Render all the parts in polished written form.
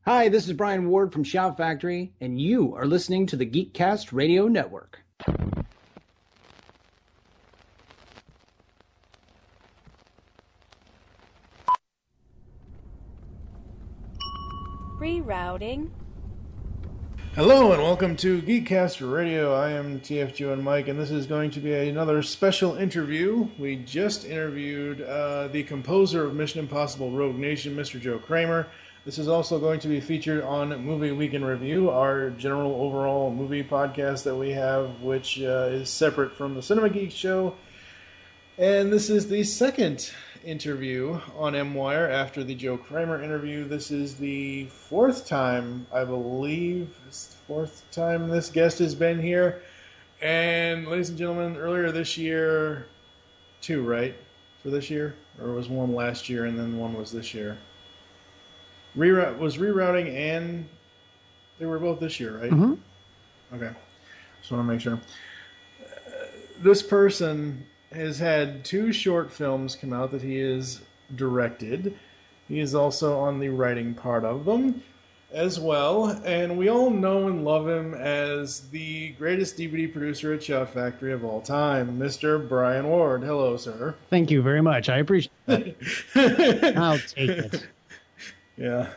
Hi, this is Brian Ward from Shout Factory, and you are listening to the Geekcast Radio Network. Rerouting. Hello and welcome to Geekcast Radio. I am TFG and Mike, and this is going to be another special interview. We just interviewed the composer of Mission Impossible Rogue Nation, Mr. Joe Kramer. This is also going to be featured on Movie Week in Review, our general overall movie podcast that we have, which is separate from the Cinema Geek Show. And this is the second interview on M-Wire after the Joe Kramer interview. This is the fourth time, I believe, this guest has been here. And ladies and gentlemen, earlier this year, two, right? For this year? Or was one last year and then one was this year? Was Rerouting and they were both this year, right? Mm-hmm. Okay. Just want to make sure. This person has had two short films come out that he has directed. He is also on the writing part of them as well. And we all know and love him as the greatest DVD producer at Shout Factory of all time, Mr. Brian Ward. Hello, sir. Thank you very much. I appreciate it. I'll take it. Yeah.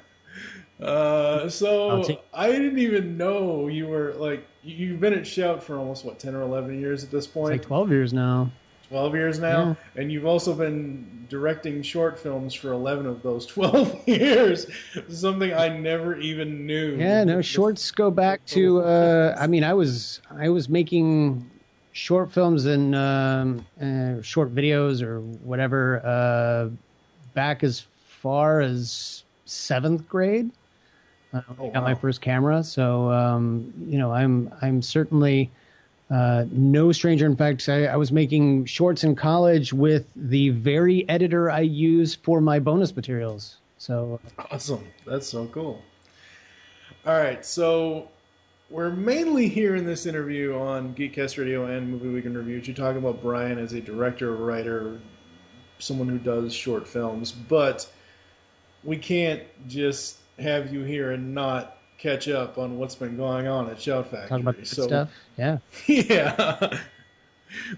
So I didn't even know you were you've been at Shout for almost 10 or 11 years at this point. It's like 12 years now. 12 years now, yeah. And you've also been directing short films for 11 of those 12 years. Something I never even knew. Yeah, no, shorts go back to. I was making short films and short videos or whatever back as far as 7th grade. I got my first camera, so I'm certainly no stranger. In fact, I was making shorts in college with the very editor I use for my bonus materials. So awesome! That's so cool. All right, so we're mainly here in this interview on Geekcast Radio and Movie Week in Review to talk about Brian as a director, writer, someone who does short films, but we can't just have you here and not catch up on what's been going on at Shout Factory. Talk about stuff, yeah. Yeah.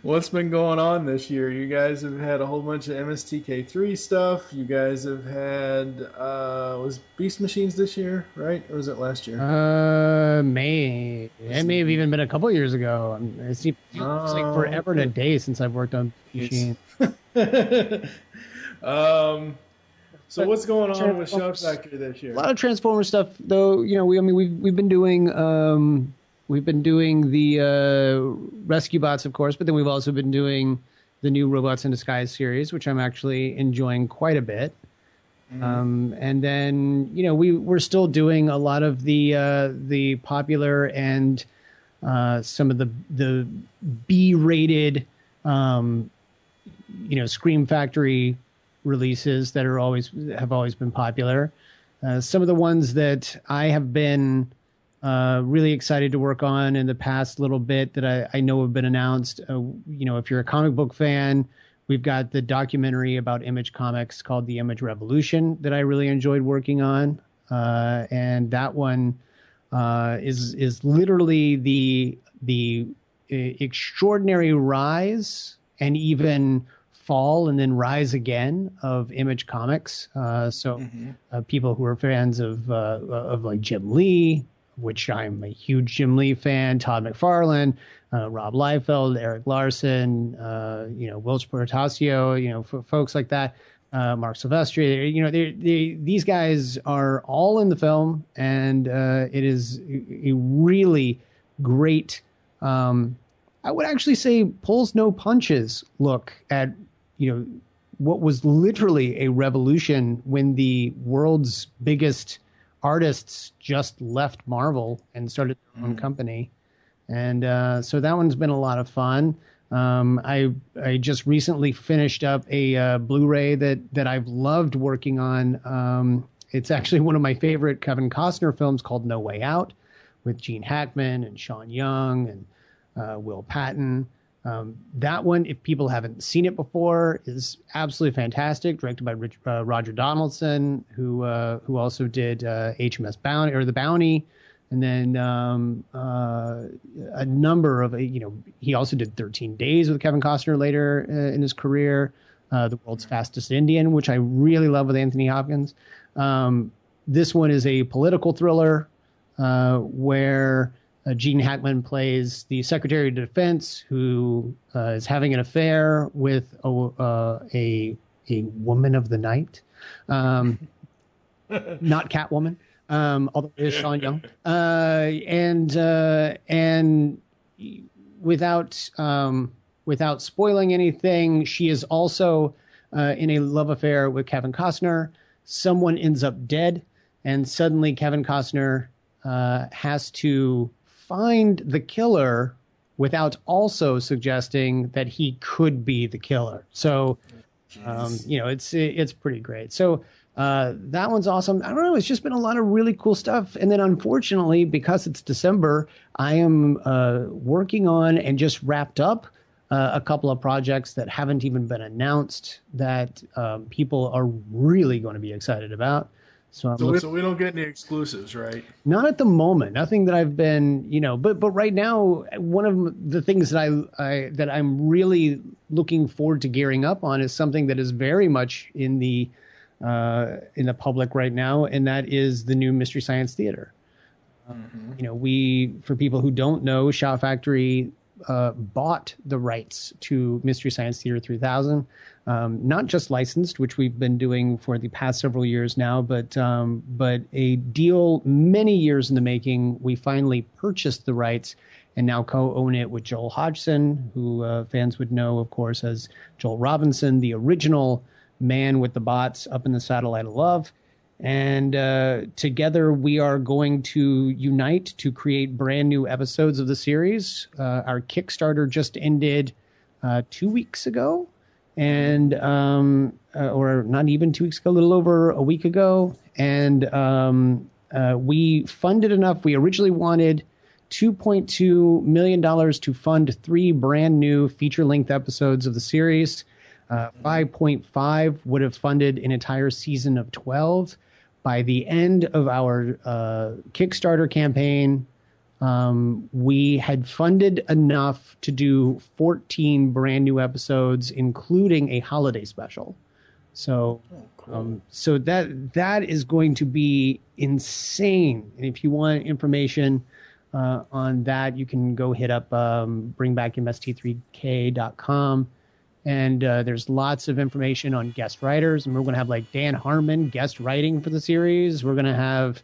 What's been going on this year? You guys have had a whole bunch of MSTK3 stuff. You guys have had, was Beast Machines this year, right? Or was it last year? It may have even been a couple years ago. It's like forever and a day since I've worked on Beast Machines. So what's going on with Shout Factory this year? A lot of Transformer stuff, though. We've been doing the Rescue Bots, of course, but then we've also been doing the new Robots in Disguise series, which I'm actually enjoying quite a bit. Mm-hmm. And then we're still doing a lot of the popular and some of the B-rated Scream Factory releases that have always been popular. Some of the ones that I have been really excited to work on in the past little bit that I know have been announced. If you're a comic book fan, we've got the documentary about Image Comics called The Image Revolution that I really enjoyed working on. And that one is literally the extraordinary rise and even fall and then rise again of Image Comics. People who are fans of like Jim Lee, which I'm a huge Jim Lee fan, Todd McFarlane, Rob Liefeld, Eric Larson, Wilch Portasio, folks like that, Mark Silvestri. These guys are all in the film, and it is a really great, I would actually say pulls no punches look at what was literally a revolution when the world's biggest artists just left Marvel and started their own company. And so that one's been a lot of fun. I just recently finished up a Blu-ray that I've loved working on. It's actually one of my favorite Kevin Costner films called No Way Out with Gene Hackman and Sean Young and Will Patton. That one, if people haven't seen it before, is absolutely fantastic. Directed by Roger Donaldson, who also did HMS Bounty or The Bounty, and then a number of he also did 13 Days with Kevin Costner later in his career. The World's Fastest Indian, which I really love with Anthony Hopkins. This one is a political thriller where Gene Hackman plays the Secretary of Defense who is having an affair with a woman of the night, not Catwoman, although it is Sean Young, and without spoiling anything, she is also in a love affair with Kevin Costner. Someone ends up dead, and suddenly Kevin Costner has to find the killer without also suggesting that he could be the killer. So, it's pretty great. So that one's awesome. I don't know. It's just been a lot of really cool stuff. And then unfortunately, because it's December, I am working on and just wrapped up a couple of projects that haven't even been announced that people are really going to be excited about. So we don't get any exclusives, right? Not at the moment. Nothing that I've been, but right now, one of the things that I'm really looking forward to gearing up on is something that is very much in the public right now, and that is the new Mystery Science Theater. For people who don't know, Shout Factory bought the rights to Mystery Science Theater 3000, not just licensed, which we've been doing for the past several years now, but a deal many years in the making. We finally purchased the rights and now co-own it with Joel Hodgson, who fans would know, of course, as Joel Robinson, the original man with the bots up in the Satellite of Love. And together we are going to unite to create brand new episodes of the series. Our Kickstarter just ended 2 weeks ago, and or not even 2 weeks ago, a little over a week ago. And we funded enough. We originally wanted $2.2 million to fund 3 brand new feature-length episodes of the series. 5.5 would have funded an entire season of 12. By the end of our Kickstarter campaign, we had funded enough to do 14 brand new episodes, including a holiday special. So, so that is going to be insane. And if you want information on that, you can go hit up bringbackmst3k.com. And there's lots of information on guest writers. And we're going to have like Dan Harmon guest writing for the series. We're going to have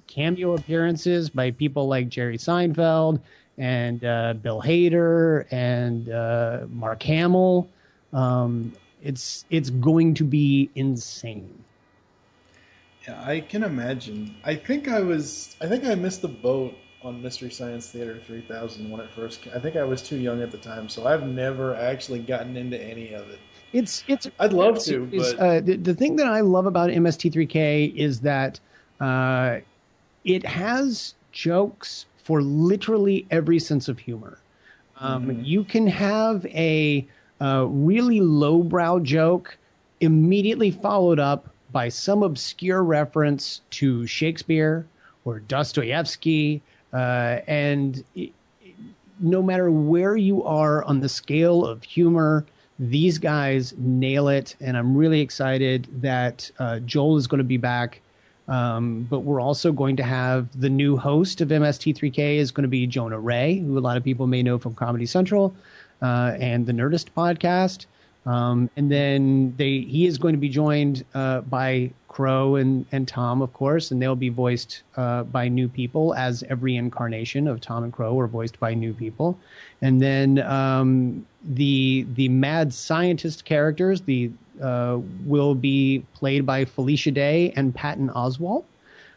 cameo appearances by people like Jerry Seinfeld and Bill Hader and Mark Hamill. It's going to be insane. Yeah, I can imagine. I think I missed the boat on Mystery Science Theater 3000 when it first came. I think I was too young at the time, so I've never actually gotten into any of it. I'd love to. But the thing that I love about MST3K is that it has jokes for literally every sense of humor. You can have a really lowbrow joke immediately followed up by some obscure reference to Shakespeare or Dostoevsky. And no matter where you are on the scale of humor, these guys nail it. And I'm really excited that Joel is going to be back. But we're also going to have the new host of MST3K is going to be Jonah Ray, who a lot of people may know from Comedy Central and the Nerdist podcast. And then he is going to be joined by Crow and Tom, of course, and they'll be voiced by new people, as every incarnation of Tom and Crow are voiced by new people. And then the mad scientist characters will be played by Felicia Day and Patton Oswalt.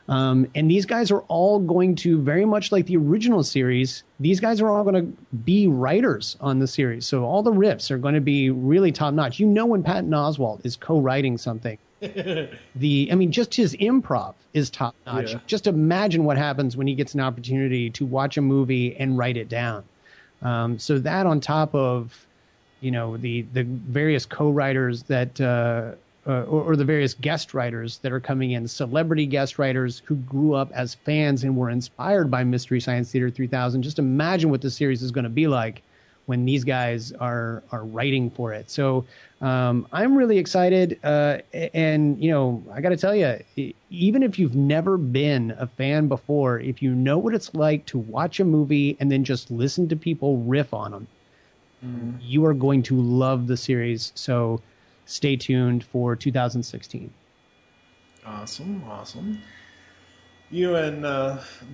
And these guys are all going to, very much like the original series, these guys are all going to be writers on the series. So all the riffs are going to be really top notch. When Patton Oswalt is co-writing something, just his improv is top notch. Yeah. Just imagine what happens when he gets an opportunity to watch a movie and write it down. So that on top of, the various co-writers that, or the various guest writers that are coming in, celebrity guest writers who grew up as fans and were inspired by Mystery Science Theater 3000. Just imagine what the series is going to be like when these guys are writing for it. So I'm really excited. And, I got to tell you, even if you've never been a fan before, if you know what it's like to watch a movie and then just listen to people riff on them, you are going to love the series. So stay tuned for 2016. Awesome. You and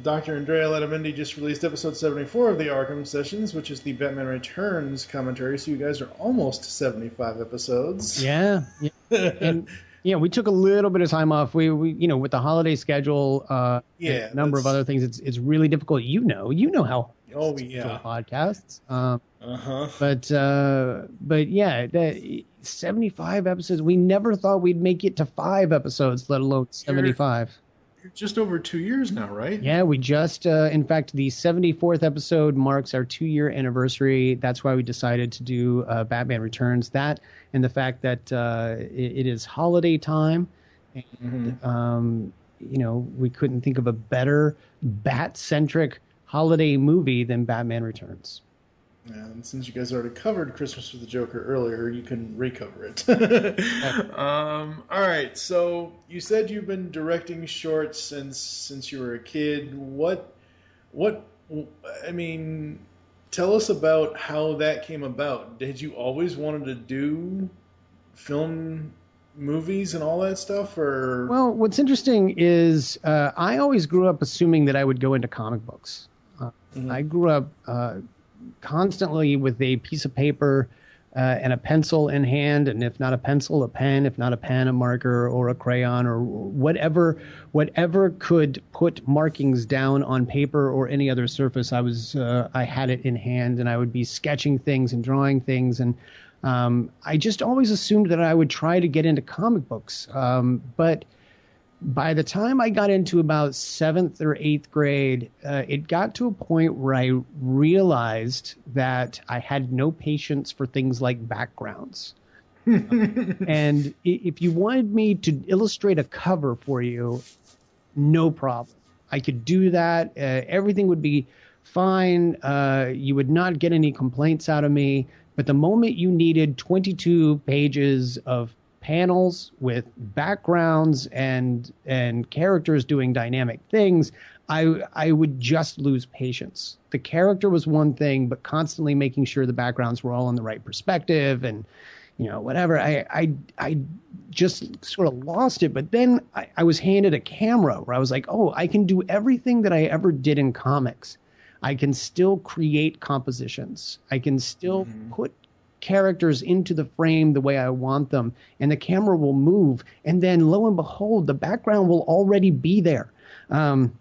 Dr. Andrea Letamendi just released episode 74 of the Arkham Sessions, which is the Batman Returns commentary. So you guys are almost 75 episodes. Yeah. And we took a little bit of time off. We with the holiday schedule, and a number of other things, it's really difficult. You know how. Oh yeah. Podcasts. But yeah, 75 episodes. We never thought we'd make it to 5 episodes, let alone 75. You're just over 2 years now, right? Yeah, we just, in fact, the 74th episode marks our 2-year anniversary. That's why we decided to do Batman Returns. That and the fact that it is holiday time. And, we couldn't think of a better Bat-centric holiday movie than Batman Returns. And since you guys already covered Christmas with the Joker earlier, you can recover it. All right, so you said you've been directing shorts since you were a kid. Tell us about how that came about. Did you always wanted to do film movies and all that stuff, or? Well, what's interesting is I always grew up assuming that I would go into comic books. I grew up constantly with a piece of paper and a pencil in hand, and if not a pencil, a pen, if not a pen, a marker or a crayon or whatever could put markings down on paper or any other surface. I had it in hand, and I would be sketching things and drawing things, and I just always assumed that I would try to get into comic books. But by the time I got into about 7th or 8th grade, it got to a point where I realized that I had no patience for things like backgrounds. And if you wanted me to illustrate a cover for you, no problem. I could do that. Everything would be fine. You would not get any complaints out of me. But the moment you needed 22 pages of panels with backgrounds and characters doing dynamic things, I would just lose patience. The character was one thing, but constantly making sure the backgrounds were all in the right perspective and whatever. I just sort of lost it. But then I was handed a camera where I was like, oh, I can do everything that I ever did in comics. I can still create compositions. I can still put characters into the frame the way I want them, and the camera will move, and then lo and behold, the background will already be there. And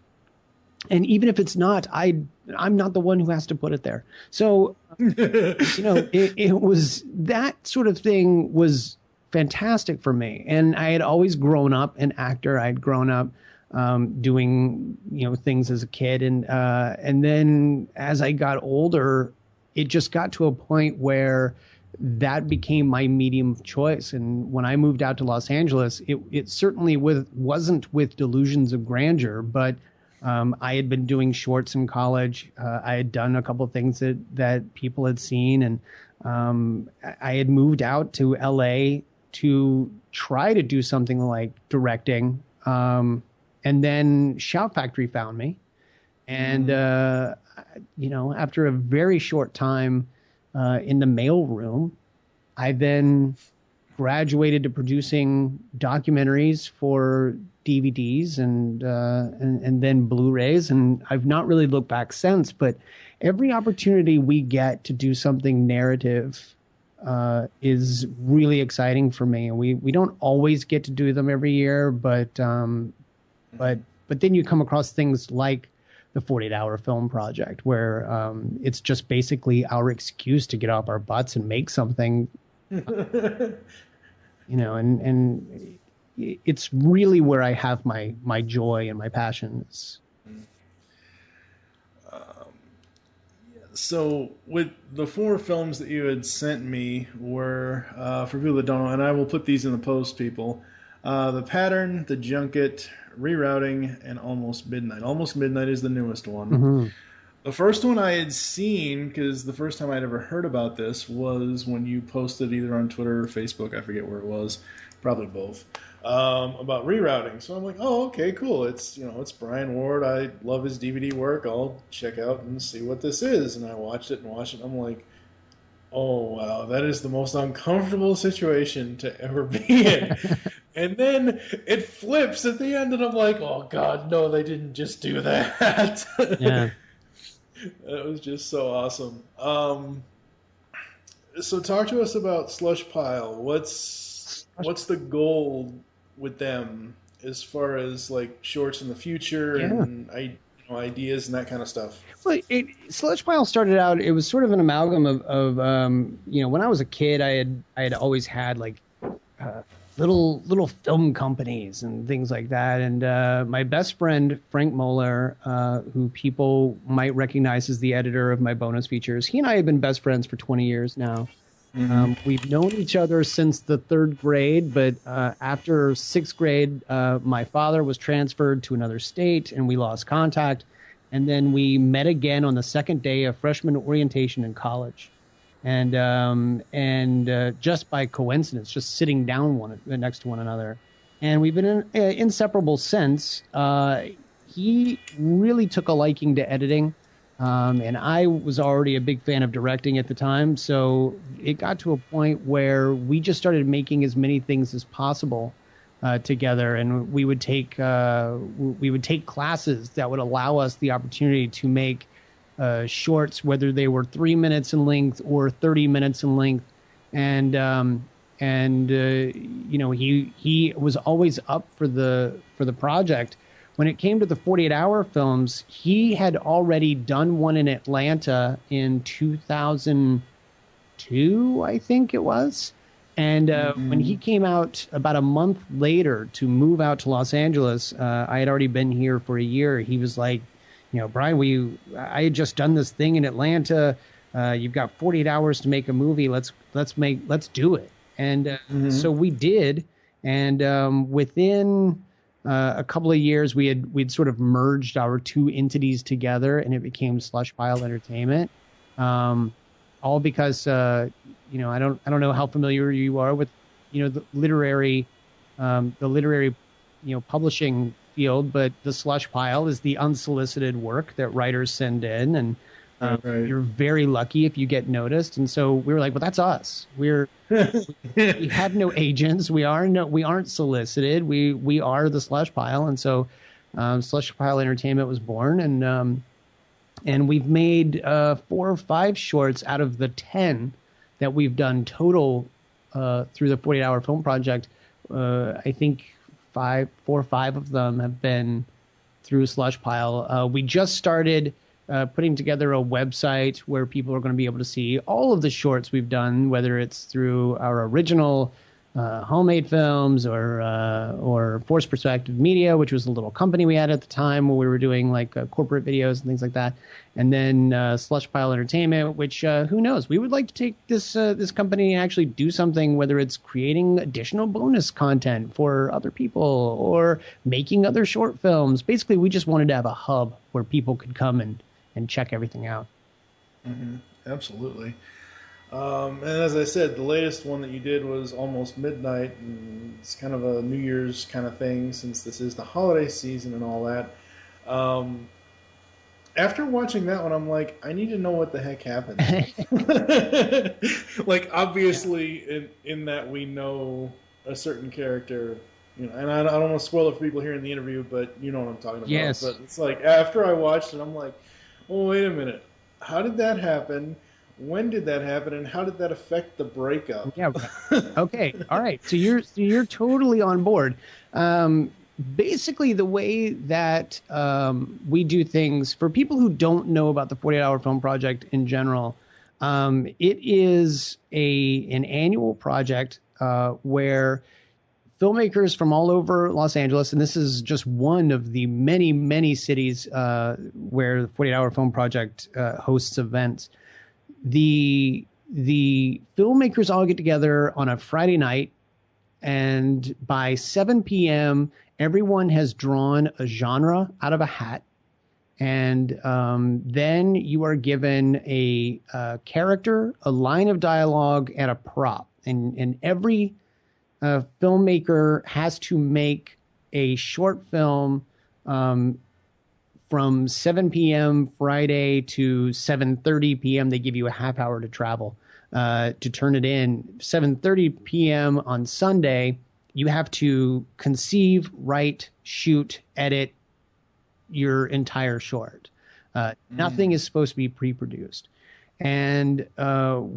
even if it's not, I'm not the one who has to put it there. So, it was that sort of thing was fantastic for me. And I had always grown up an actor. I'd grown up doing, things as a kid. And then as I got older, it just got to a point where that became my medium of choice. And when I moved out to Los Angeles, it certainly wasn't with delusions of grandeur, but I had been doing shorts in college. I had done a couple of things that people had seen. And I had moved out to LA to try to do something like directing. And then Shout Factory found me. And, after a very short time in the mailroom, I then graduated to producing documentaries for DVDs and then Blu-rays. And I've not really looked back since, but every opportunity we get to do something narrative is really exciting for me. And we don't always get to do them every year, but then you come across things like the 48-hour film project, where it's just basically our excuse to get off our butts and make something, and it's really where I have my joy and my passions. So with the 4 films that you had sent me were, for people that don't know, and I will put these in the post, people, The Pattern, The Junket, Rerouting, and Almost Midnight. Almost Midnight is the newest one. Mm-hmm. The first one I had seen, because the first time I'd ever heard about this was when you posted either on Twitter or Facebook, I forget where it was, probably both, about rerouting. So I'm like, oh, okay, cool. It's it's Brian Ward. I love his DVD work. I'll check out and see what this is. And I watched it. I'm like, oh wow, that is the most uncomfortable situation to ever be in. And then it flips at the end, and I'm like, oh god, no, they didn't just do that. Yeah. That was just so awesome. So talk to us about Slushpile. What's the goal with them as far as like shorts in the future and ideas and that kind of stuff? Well, Slushpile started out. It was sort of an amalgam of when I was a kid, I had always had like little film companies and things like that. And my best friend Frank Moeller, who people might recognize as the editor of my bonus features, he and I have been best friends for 20 years now. Mm-hmm. We've known each other since the 3rd grade, but after 6th grade, my father was transferred to another state, and we lost contact. And then we met again on the 2nd day of freshman orientation in college. And just by coincidence, just sitting down next to one another. And we've been inseparable since. He really took a liking to editing. And I was already a big fan of directing at the time. So it got to a point where we just started making as many things as possible together. And we would take classes that would allow us the opportunity to make shorts, whether they were 3 minutes in length or 30 minutes in length. And he was always up for the project. When it came to the 48-hour films, he had already done one in Atlanta in 2002, I think it was. And when he came out about a month later to move out to Los Angeles, I had already been here for a year. He was like, Brian, I had just done this thing in Atlanta. You've got 48 hours to make a movie. Let's do it. And so we did. And within a couple of years, we'd sort of merged our 2 entities together, and it became Slushpile Entertainment. All because I don't know how familiar you are with the literary publishing field, but the Slushpile is the unsolicited work that writers send in, and right. You're very lucky if you get noticed. And so we were like, well, that's us. We have no agents. We aren't solicited. We are the Slushpile. And so Slushpile Entertainment was born, and we've made 4 or 5 shorts out of the 10 that we've done total through the 48-hour film project. I think 4 or 5 of them have been through Slushpile. We just started putting together a website where people are going to be able to see all of the shorts we've done, whether it's through our original homemade films or Forced Perspective Media, which was a little company we had at the time where we were doing like corporate videos and things like that. And then Slushpile Entertainment, which who knows? We would like to take this company and actually do something, whether it's creating additional bonus content for other people or making other short films. Basically, we just wanted to have a hub where people could come and check everything out. Mm-hmm. Absolutely. And as I said, the latest one that you did was Almost Midnight, and it's kind of a New Year's kind of thing since this is the holiday season and all that. After watching that one, I'm like, I need to know what the heck happened. Like, obviously, in that we know a certain character, and I don't want to spoil it for people here in the interview, but you know what I'm talking about. Yes. But it's like, after I watched it, I'm like, oh, wait a minute. How did that happen? When did that happen, and how did that affect the breakup? Yeah. Okay. All right. So you're totally on board. Basically, the way that we do things, for people who don't know about the 48-hour film project in general, it is an annual project where filmmakers from all over Los Angeles, and this is just one of the many, many cities where the 48 Hour Film Project hosts events. The filmmakers all get together on a Friday night, and by 7 p.m., everyone has drawn a genre out of a hat. And then you are given a character, a line of dialogue, and a prop. And every filmmaker has to make a short film from 7 p.m. Friday to 7:30 p.m. They give you a half hour to travel to turn it in. 7:30 p.m. on Sunday, you have to conceive, write, shoot, edit your entire short. Nothing is supposed to be pre-produced. And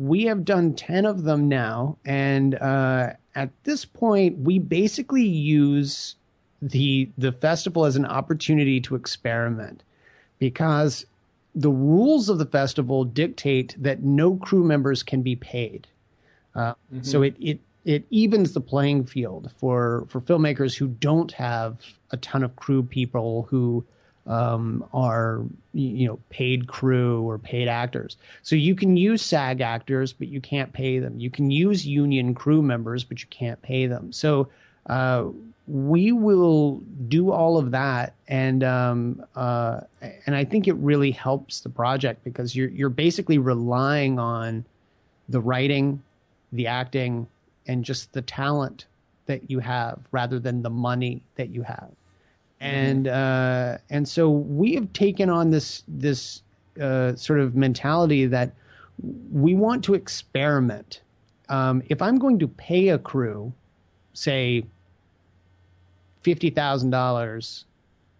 we have done 10 of them now. And at this point, we basically use the festival as an opportunity to experiment, because the rules of the festival dictate that no crew members can be paid. So it evens the playing field for filmmakers who don't have a ton of crew people who are, paid crew or paid actors. So you can use SAG actors, but you can't pay them. You can use union crew members, but you can't pay them. So we will do all of that, and I think it really helps the project, because you're basically relying on the writing, the acting, and just the talent that you have rather than the money that you have. And so we have taken on this sort of mentality that we want to experiment. If I'm going to pay a crew, say $50,000,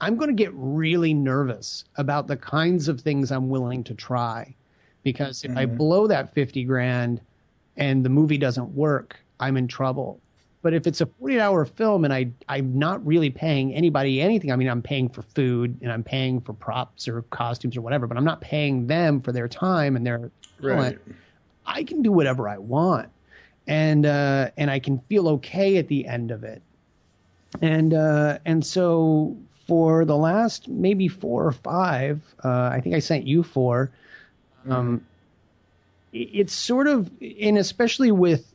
I'm going to get really nervous about the kinds of things I'm willing to try, because if I blow that 50 grand and the movie doesn't work, I'm in trouble. But if it's a 48-hour film and I'm not really paying anybody anything, I mean, I'm paying for food and I'm paying for props or costumes or whatever, but I'm not paying them for their time and their talent. Right. I can do whatever I want, and I can feel okay at the end of it. And so for the last maybe 4 or 5, I think I sent you 4. It's sort of, and especially with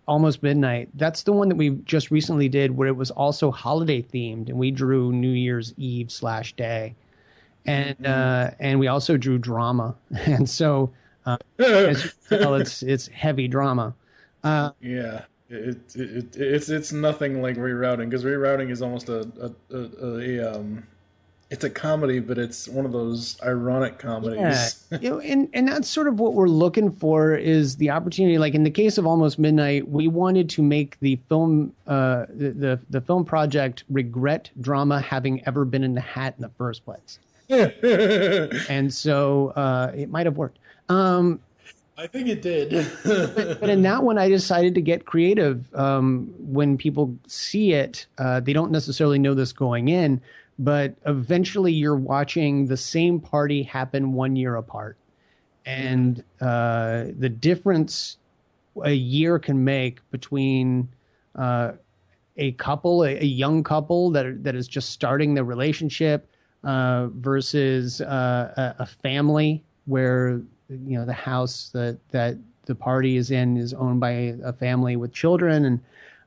Almost Midnight, that's the one that we just recently did, where it was also holiday themed, and we drew New Year's Eve / day, and we also drew drama, and so as you can tell, it's heavy drama. Yeah, it's nothing like Rerouting, because Rerouting is almost it's a comedy, but it's one of those ironic comedies. Yeah. And that's sort of what we're looking for, is the opportunity. Like in the case of Almost Midnight, we wanted to make the film, the film project regret drama having ever been in the hat in the first place. And so it might have worked. I think it did. but in that one, I decided to get creative. When people see it, they don't necessarily know this going in, but eventually you're watching the same party happen 1 year apart. And the difference a year can make between a couple, a young couple that is just starting their relationship, versus a family where, the house that the party is in is owned by a family with children.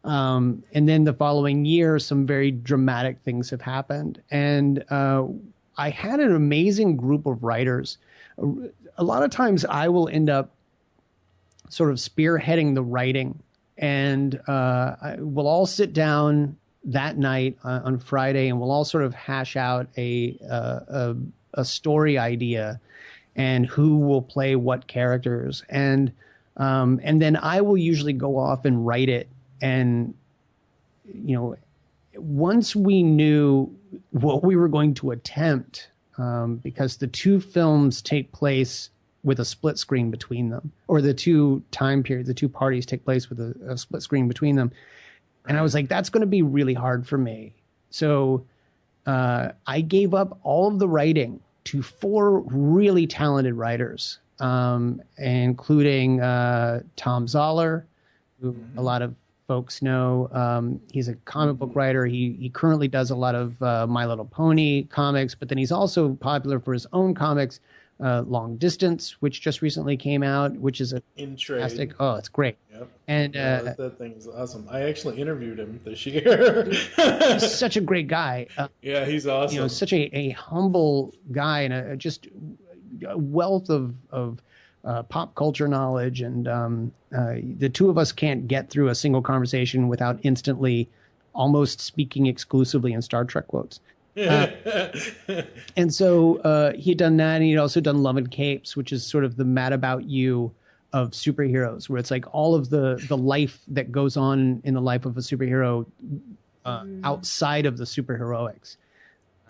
And then the following year, some very dramatic things have happened. And I had an amazing group of writers. A lot of times I will end up sort of spearheading the writing, and we'll all sit down that night on Friday, and we'll all sort of hash out a story idea and who will play what characters. And then I will usually go off and write it. And, once we knew what we were going to attempt, because the 2 films take place with a split screen between them, or the 2 time periods, the 2 parties take place with a split screen between them. And I was like, that's going to be really hard for me. So I gave up all of the writing to 4 really talented writers, including Tom Zoller, who a lot of folks know. He's a comic book writer. He currently does a lot of My Little Pony comics, but then he's also popular for his own comics, Long Distance, which just recently came out, which is a in trade. fantastic. Oh, it's great. Yep. And that thing is awesome. I actually interviewed him this year. he's such a great guy. Yeah, he's awesome. You know, such a humble guy and just a wealth of pop culture knowledge. And the two of us can't get through a single conversation without instantly almost speaking exclusively in Star Trek quotes. And so he'd done that, and he'd also done Love and Capes, which is sort of the Mad About You of superheroes, where it's like all of the life that goes on in the life of a superhero outside of the superheroics.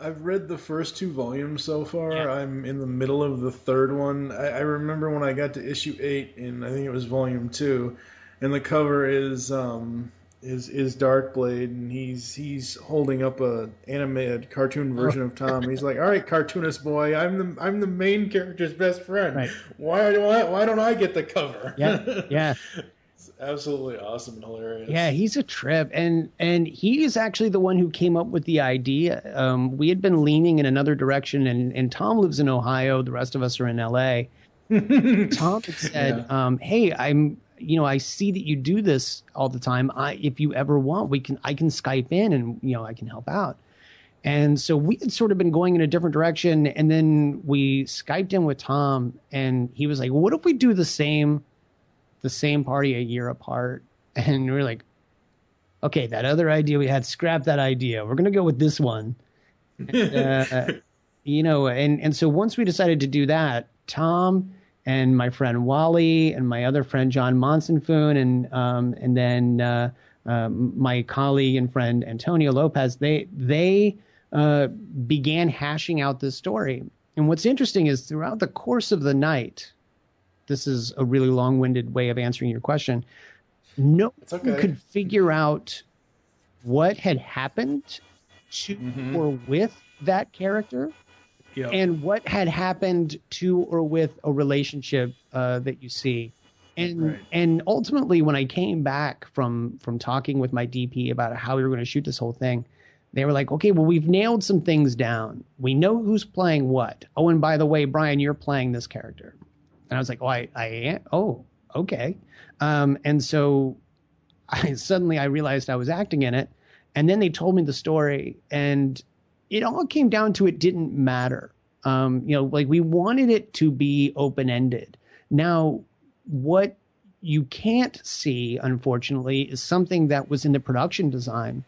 I've read the first 2 volumes so far. Yeah. I'm in the middle of the 3rd one. I remember when I got to issue 8 in, I think it was volume 2, and the cover is Darkblade, and he's holding up a animated cartoon version of Tom. He's like, "All right, cartoonist boy, I'm the main character's best friend. Right. Why don't I get the cover?" Yeah. It's absolutely awesome and hilarious. Yeah, he's a trip, and he is actually the one who came up with the idea. We had been leaning in another direction, and Tom lives in Ohio. The rest of us are in LA. Tom had said, "Hey, I see that you do this all the time. If you ever want, I can Skype in, and I can help out." And so we had sort of been going in a different direction, and then we Skyped in with Tom, and he was like, "What if we do the same party a year apart?" And we were like, "Okay, that other idea we had, scrap that idea. We're gonna go with this one." And, and so once we decided to do that, Tom and my friend Wally and my other friend John Monsenfoon and then my colleague and friend Antonio Lopez, they began hashing out this story. And what's interesting is throughout the course of the night, this is a really long-winded way of answering your question, no one could figure out what had happened to or with that character. Yep. And what had happened to or with a relationship that you see. And ultimately, when I came back from talking with my DP about how we were going to shoot this whole thing, they were like, "Okay, well, we've nailed some things down. We know who's playing what. Oh, and by the way, Brian, you're playing this character." And I was like, "Oh, I am? Oh, okay." And so I realized I was acting in it. And then they told me the story, and it all came down to it didn't matter. Like we wanted it to be open-ended. Now, what you can't see, unfortunately, is something that was in the production design.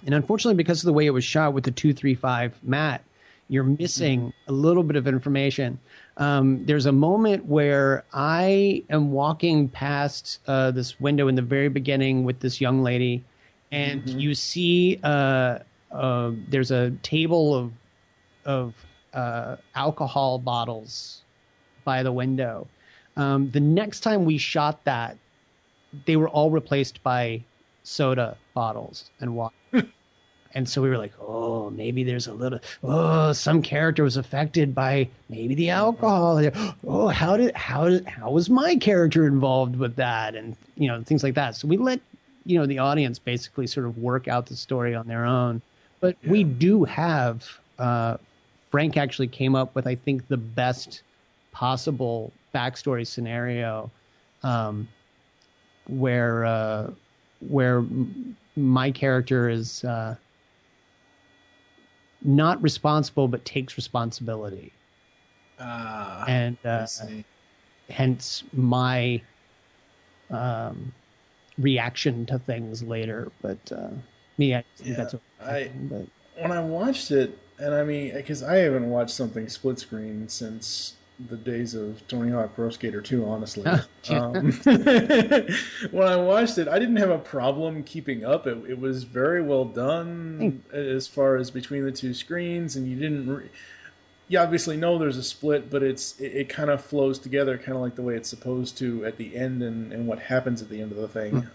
And unfortunately, because of the way it was shot with the 235 matte, you're missing a little bit of information. There's a moment where I am walking past this window in the very beginning with this young lady, and you see there's a table of alcohol bottles by the window. The next time we shot that, they were all replaced by soda bottles and water. And so we were like, "Oh, maybe there's some character was affected by maybe the alcohol. Oh, how was my character involved with that?" And things like that. So we let the audience basically sort of work out the story on their own. But we do have Frank actually came up with, I think, the best possible backstory scenario, where my character is not responsible but takes responsibility, and hence my reaction to things later. But I think that's okay. When I watched it, and I mean, because I haven't watched something split screen since the days of Tony Hawk Pro Skater 2, honestly. When I watched it, I didn't have a problem keeping up. It was very well done as far as between the two screens, and you obviously know there's a split, but it kind of flows together, kind of like the way it's supposed to at the end, and what happens at the end of the thing.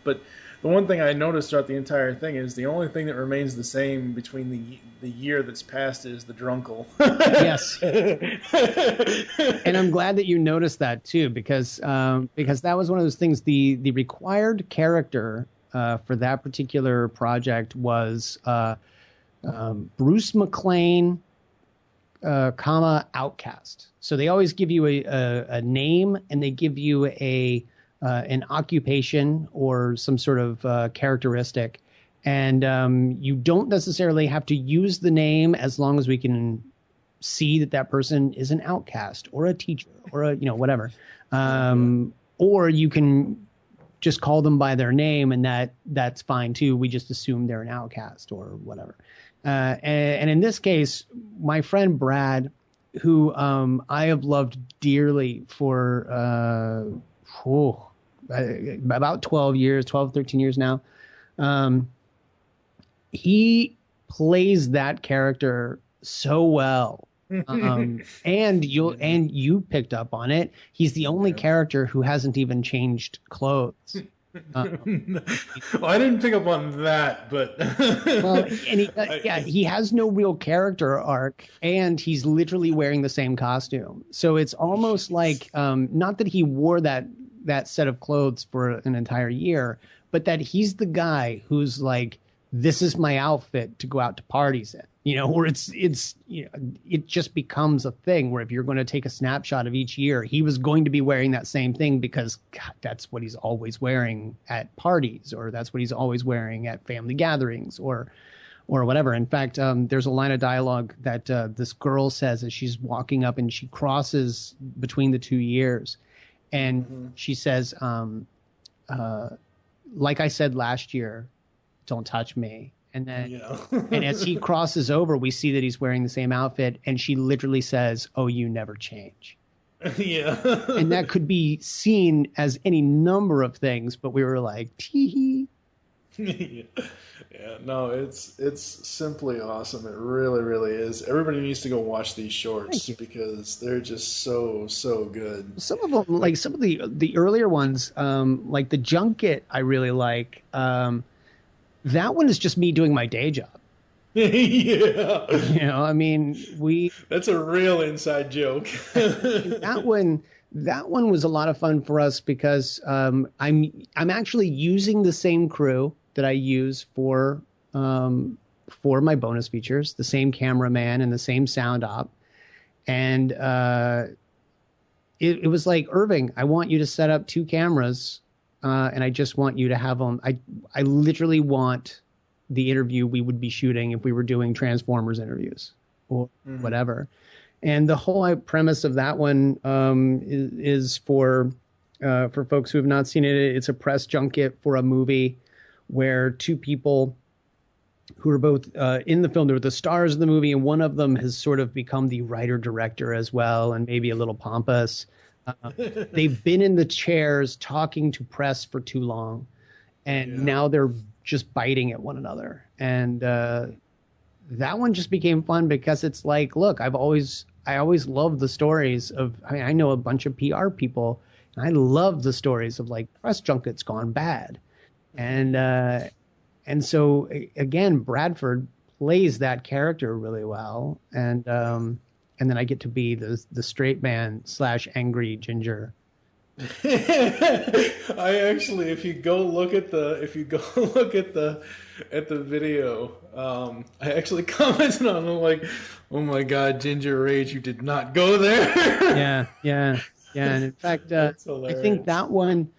But the one thing I noticed throughout the entire thing is the only thing that remains the same between the year that's passed is the drunkle. Yes. And I'm glad that you noticed that too, because that was one of those things. The required character for that particular project was Bruce McLean, comma outcast. So they always give you a name, and they give you an occupation or some sort of characteristic, and you don't necessarily have to use the name as long as we can see that person is an outcast or a teacher or a whatever, or you can just call them by their name, and that's fine too. We just assume they're an outcast or whatever. And in this case, my friend Brad, who I have loved dearly for about 13 years now, he plays that character so well. And you picked up on it. He's the only character who hasn't even changed clothes. Well, I didn't pick up on that, but well, and he has no real character arc, and he's literally wearing the same costume. So it's almost like not that he wore that set of clothes for an entire year, but that he's the guy who's like, this is my outfit to go out to parties in. Where it just becomes a thing where if you're going to take a snapshot of each year, he was going to be wearing that same thing because God, that's what he's always wearing at parties, or that's what he's always wearing at family gatherings or whatever. In fact, there's a line of dialogue that this girl says as she's walking up and she crosses between the 2 years. And she says, like I said last year, don't touch me. And then, and as he crosses over, we see that he's wearing the same outfit, and she literally says, "Oh, you never change." Yeah. And that could be seen as any number of things, but we were like, tee Yeah, no, it's simply awesome. It really, really is. Everybody needs to go watch these shorts because they're just so good. Some of them, like some of the earlier ones, like the Junket, I really like. That one is just me doing my day job. Yeah. I mean, that's a real inside joke. that one was a lot of fun for us because I'm actually using the same crew that I use for my bonus features, the same cameraman and the same sound op. And it was like, Irving, I want you to set up 2 cameras. And I just want you to have them. I literally want the interview we would be shooting if we were doing Transformers interviews or whatever. And the whole premise of that one is for folks who have not seen it. It's a press junket for a movie where 2 people who are both in the film, they're the stars of the movie, and one of them has sort of become the writer-director as well, and maybe a little pompous. They've been in the chairs talking to press for too long, and now they're just biting at one another. And that one just became fun because it's like, look, I always loved the stories of. I know a bunch of PR people, and I love the stories of like press junkets gone bad, and so again, Bradford plays that character really well, and then I get to be the straight man / angry ginger. I actually, if you go look at the video, I actually commented on it like, "Oh my God, Ginger Rage, you did not go there." Yeah. And in fact, I think that one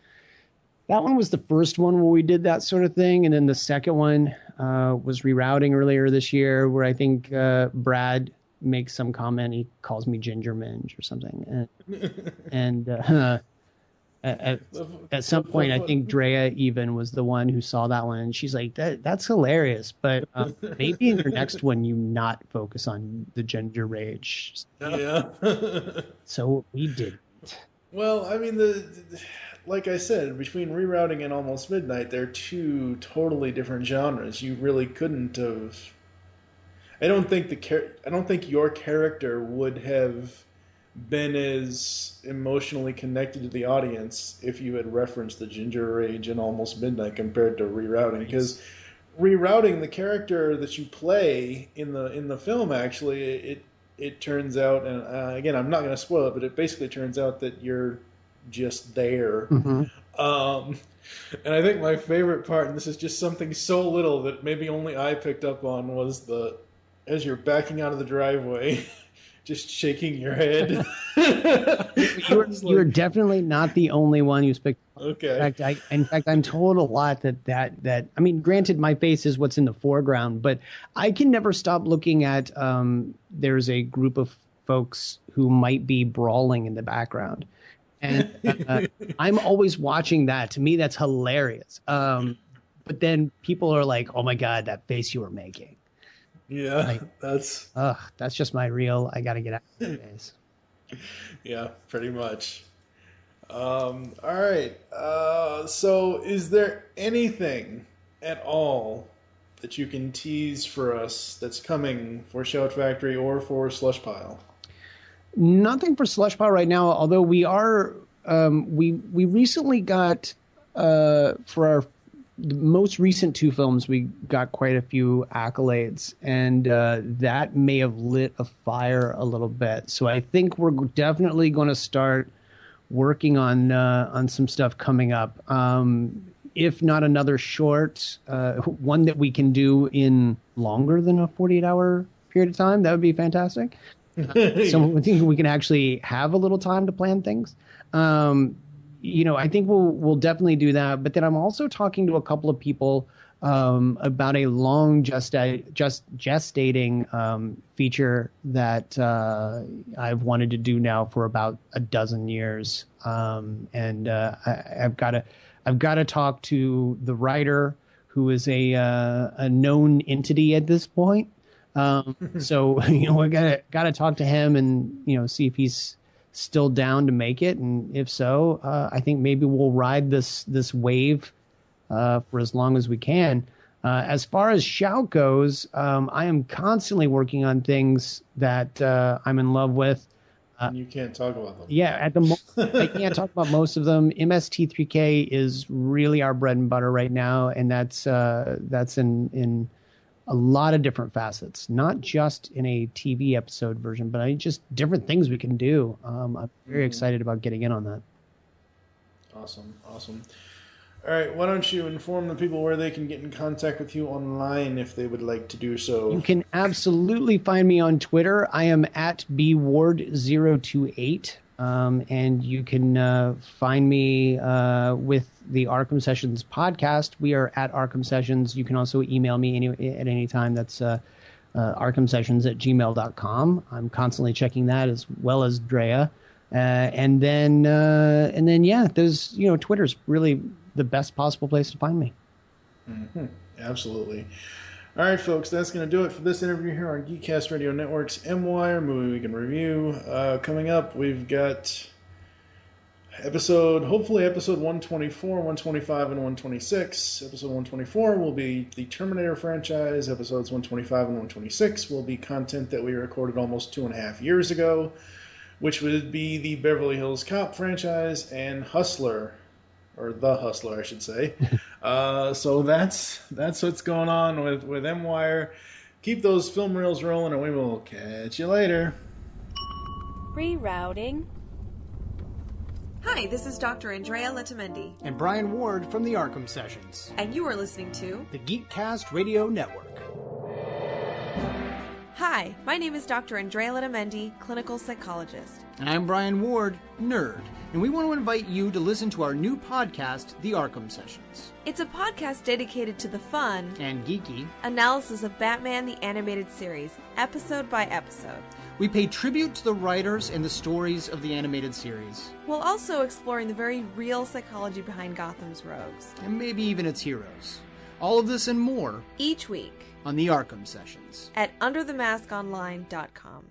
was the first one where we did that sort of thing, and then the second one was Rerouting earlier this year, where I think Brad makes some comment. He calls me Ginger Minge or something, and at some point, I think Drea even was the one who saw that one, and she's like, "That's hilarious." But maybe in your next one, you not focus on the Ginger Rage. Yeah. So we did. Well, I mean, like I said, between Rerouting and Almost Midnight, they're 2 totally different genres. You really couldn't have. I don't think your character would have been as emotionally connected to the audience if you had referenced the Ginger Rage and Almost Midnight compared to Rerouting, because Rerouting, the character that you play in the film, actually, it turns out, and again, I'm not going to spoil it, but it basically turns out that you're just there. Mm-hmm. And I think my favorite part, and this is just something so little that maybe only I picked up on, was as you're backing out of the driveway, just shaking your head. You're definitely not the only one who's picked. Okay. In fact, I'm told a lot that I mean, granted, my face is what's in the foreground, but I can never stop looking at. There's a group of folks who might be brawling in the background, and I'm always watching that. To me, that's hilarious. But then people are like, "Oh my God, that face you were making." Yeah, like, that's just my reel. I got to get out of the face. Yeah, pretty much. All right. So is there anything at all that you can tease for us that's coming for Shout Factory or for Slushpile? Nothing for Slushpile right now, although we are we recently got for our most recent two films, we got quite a few accolades, and that may have lit a fire a little bit. So I think we're definitely going to start working on some stuff coming up. If not another short, one that we can do in longer than a 48-hour period of time, that would be fantastic. So I think we can actually have a little time to plan things. I think we'll definitely do that. But then I'm also talking to a couple of people about a long gestating feature that I've wanted to do now for about a dozen years. And I've got to talk to the writer, who is a known entity at this point. So we gotta talk to him and see if he's still down to make it, and if so, I think maybe we'll ride this wave for as long as we can. As far as Shout goes, I am constantly working on things that I'm in love with. And you can't talk about them. Yeah, at the moment, I can't talk about most of them. MST3K is really our bread and butter right now, and that's in a lot of different facets, not just in a TV episode version, but just different things we can do. I'm very excited about getting in on that. Awesome. All right, why don't you inform the people where they can get in contact with you online if they would like to do so? You can absolutely find me on Twitter. I am at bward028. And you can find me with the Arkham Sessions podcast. We are at Arkham Sessions. You can also email me at any time. That's arkhamsessions@gmail.com. I'm constantly checking that, as well as Drea. And then there's Twitter's really the best possible place to find me. Mm-hmm. Absolutely. All right, folks, that's going to do it for this interview here on Geekcast Radio Network's M-Wire Movie Week in Review. Coming up, we've got hopefully episode 124, 125, and 126. Episode 124 will be the Terminator franchise. Episodes 125 and 126 will be content that we recorded almost 2.5 years ago, which would be the Beverly Hills Cop franchise and Hustler. Or The Hustler, I should say. So that's what's going on with M-Wire. Keep those film reels rolling, and we will catch you later. Rerouting. Hi, this is Dr. Andrea Letamendi. And Brian Ward from the Arkham Sessions. And you are listening to the Geekcast Radio Network. Hi, my name is Dr. Andrea Letamendi, clinical psychologist. And I'm Brian Ward, nerd. And we want to invite you to listen to our new podcast, The Arkham Sessions. It's a podcast dedicated to the fun and geeky analysis of Batman the Animated Series, episode by episode. We pay tribute to the writers and the stories of the animated series, while also exploring the very real psychology behind Gotham's rogues. And maybe even its heroes. All of this and more each week on The Arkham Sessions at underthemaskonline.com.